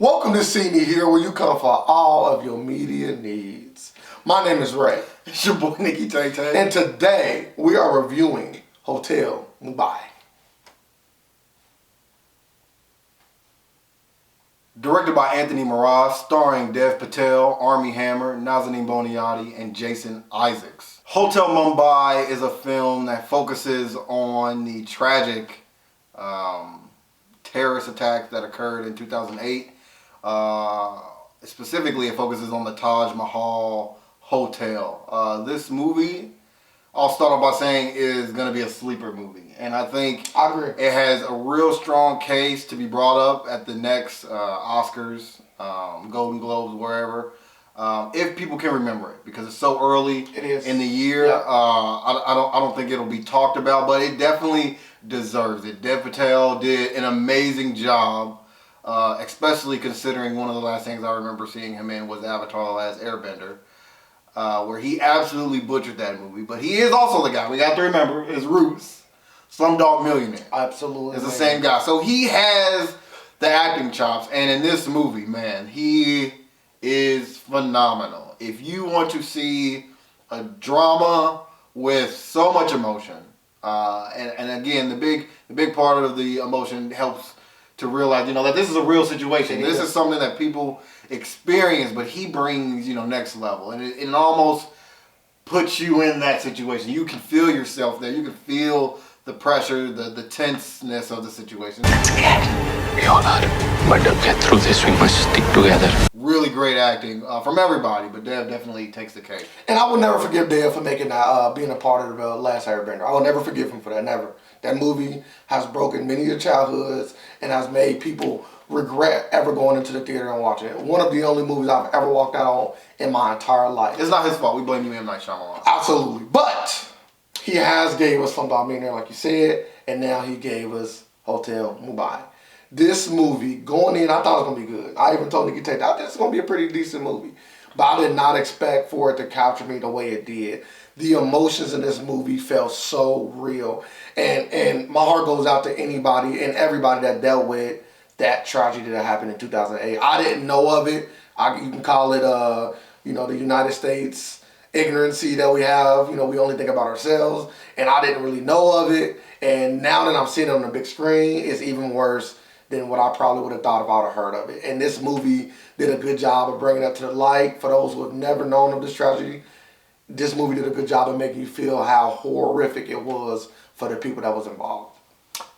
Welcome to See Me Here, where you come for all of your media needs. My name is Ray. It's your boy Nikki Tay Tay. And today we are reviewing Hotel Mumbai. Directed by Anthony Mirage, starring Dev Patel, Armie Hammer, Nazanin Boniadi, and Jason Isaacs. Hotel Mumbai is a film that focuses on the tragic terrorist attack that occurred in 2008. Specifically, it focuses on the Taj Mahal Hotel. This movie, I'll start off by saying, is going to be a sleeper movie. And I think I agree. It has a real strong case to be brought up at the next Oscars, Golden Globes, wherever. If people can remember it, because it's so early in the year. Yep. I don't think it'll be talked about, but it definitely deserves it. Dev Patel did an amazing job, especially considering one of the last things I remember seeing him in was Avatar: The Last Airbender, where he absolutely butchered that movie. But he is also the guy, we got to remember, his roots, Slumdog Millionaire. Absolutely. Is the same guy. So he has the acting chops, and in this movie, man, he is phenomenal. If you want to see a drama with so much emotion, and again, the big part of the emotion helps to realize, that this is a real situation. This is something that people experience, but he brings, next level, and it almost puts you in that situation. You can feel yourself there. You can feel the pressure, the tenseness of the situation. We all are, but to get through this, we must stick together. Really great acting from everybody, but Dev definitely takes the cake. And I will never forgive Dev for making that, being a part of the Last Airbender. I will never forgive him for that, never. That movie has broken many of childhoods and has made people regret ever going into the theater and watching it. One of the only movies I've ever walked out on in my entire life. It's not his fault. We blame you, M. Night Shyamalan. Absolutely. But he has gave us Slumdog Millionaire, like you said, and now he gave us Hotel Mumbai. This movie, going in, I thought it was going to be good. I even told Nikki Tate, I think it's going to be a pretty decent movie. But I did not expect for it to capture me the way it did. The emotions in this movie felt so real. And my heart goes out to anybody and everybody that dealt with that tragedy that happened in 2008. I didn't know of it. You can call it, the United States ignorancy that we have. We only think about ourselves. And I didn't really know of it. And now that I'm seeing it on the big screen, it's even worse than what I probably would have thought if I would have heard of it. And this movie did a good job of bringing it up to the light. For those who have never known of this tragedy, this movie did a good job of making you feel how horrific it was for the people that was involved.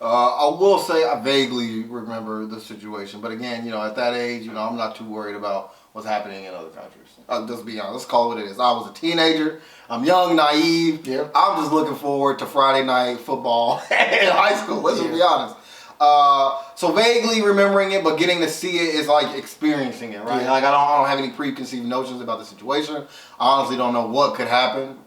I will say I vaguely remember the situation, but again, at that age, I'm not too worried about what's happening in other countries. Just be honest, let's call it what it is. I was a teenager. I'm young, naive. Yeah. I'm just looking forward to Friday night football in high school. Let's just be honest. So vaguely remembering it, but getting to see it is like experiencing it, right? Yeah. Like I don't have any preconceived notions about the situation. I honestly don't know what could happen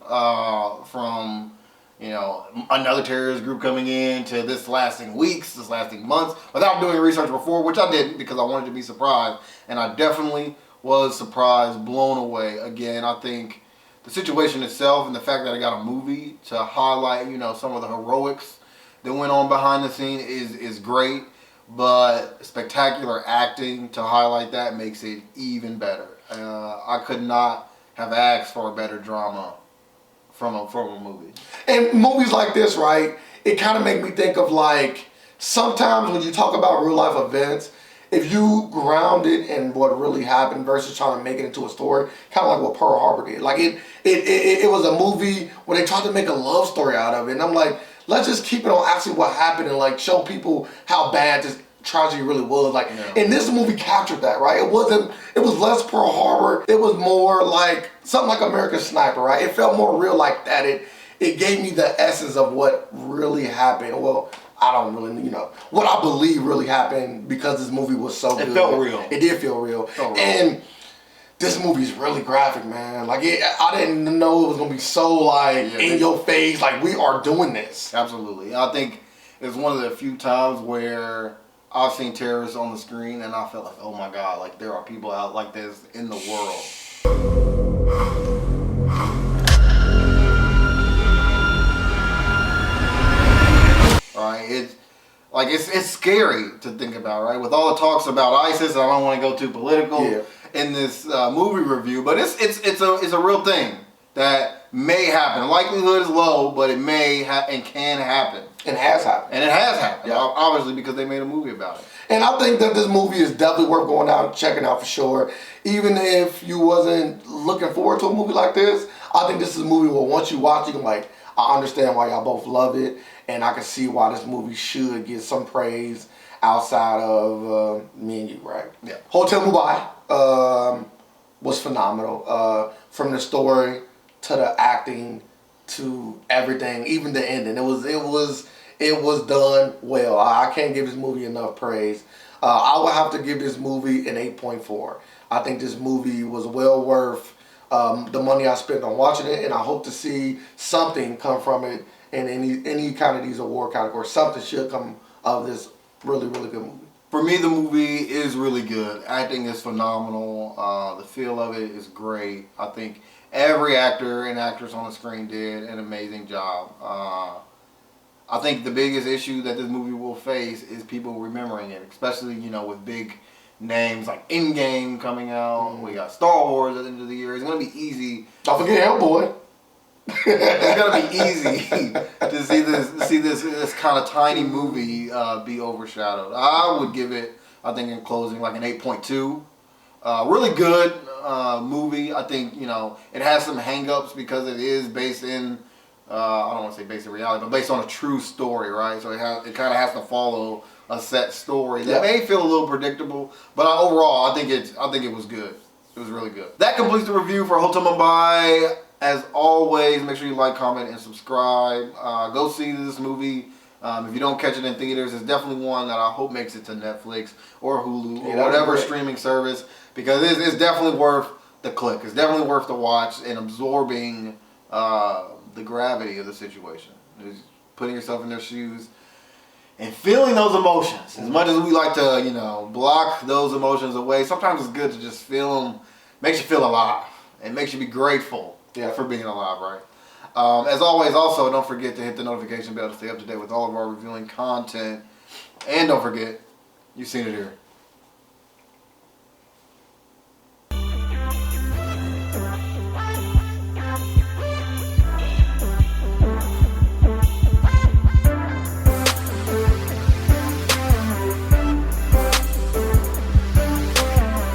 from another terrorist group coming in to this lasting weeks, this lasting months, without doing research before, which I didn't because I wanted to be surprised, and I definitely was surprised, blown away. Again, I think the situation itself and the fact that I got a movie to highlight, some of the heroics that went on behind the scene is great, but spectacular acting to highlight that makes it even better. I could not have asked for a better drama from a movie. And movies like this, right, it kind of make me think of like, sometimes when you talk about real life events, if you ground it in what really happened versus trying to make it into a story, kind of like what Pearl Harbor did. Like it was a movie where they tried to make a love story out of it. And I'm like, let's just keep it on actually what happened and like show people how bad this tragedy really was. Like, and this movie captured that, right? It was less Pearl Harbor. It was more like something like American Sniper, right? It felt more real like that. It gave me the essence of what really happened. Well, I don't really, what I believe really happened because this movie was so good. It felt real. It did feel real. And this movie's really graphic, man. Like, I didn't know it was gonna be so like in your face. Like, we are doing this. Absolutely. I think it's one of the few times where I've seen terrorists on the screen and I felt like, oh my God, like there are people out like this in the world. All right, like it's scary to think about, right? With all the talks about ISIS, I don't want to go too political in this movie review, but it's a real thing that may happen. The likelihood is low, but it may and can happen. And has happened. And it has happened, obviously, because they made a movie about it. And I think that this movie is definitely worth going out and checking out for sure. Even if you wasn't looking forward to a movie like this, I think this is a movie where once you watch it, you're like, I understand why y'all both love it, and I can see why this movie should get some praise outside of me and you, right? Yeah. Hotel Mumbai was phenomenal. From the story to the acting to everything, even the ending, it was done well. I can't give this movie enough praise. I would have to give this movie an 8.4. I think this movie was well worth the money I spent on watching it, and I hope to see something come from it in any kind of these award categories. Something should come of this really, really good movie. For me, the movie is really good. Acting is phenomenal. The feel of it is great. I think every actor and actress on the screen did an amazing job. I think the biggest issue that this movie will face is people remembering it, especially, with big names like Endgame coming out. We got Star Wars at the end of the year. It's going to be easy. Don't forget Hellboy. It's going to be easy to see this kind of tiny movie be overshadowed. I would give it, I think in closing, like an 8.2. Really good movie. I think, it has some hang-ups because it is based in, I don't want to say based in reality, but based on a true story, right? So it kind of has to follow a set story that may feel a little predictable, but overall, I think it was good. It was really good. That completes the review for Hotel Mumbai. As always, make sure you like, comment, and subscribe. Go see this movie. If you don't catch it in theaters, it's definitely one that I hope makes it to Netflix or Hulu or whatever streaming service, because it's definitely worth the click. It's definitely worth the watch and absorbing the gravity of the situation. Just putting yourself in their shoes and feeling those emotions. As much as we like to, block those emotions away, sometimes it's good to just feel them. Makes you feel alive. It makes you be grateful for being alive, right? As always, also, don't forget to hit the notification bell to stay up to date with all of our reviewing content. And don't forget, you've seen it here.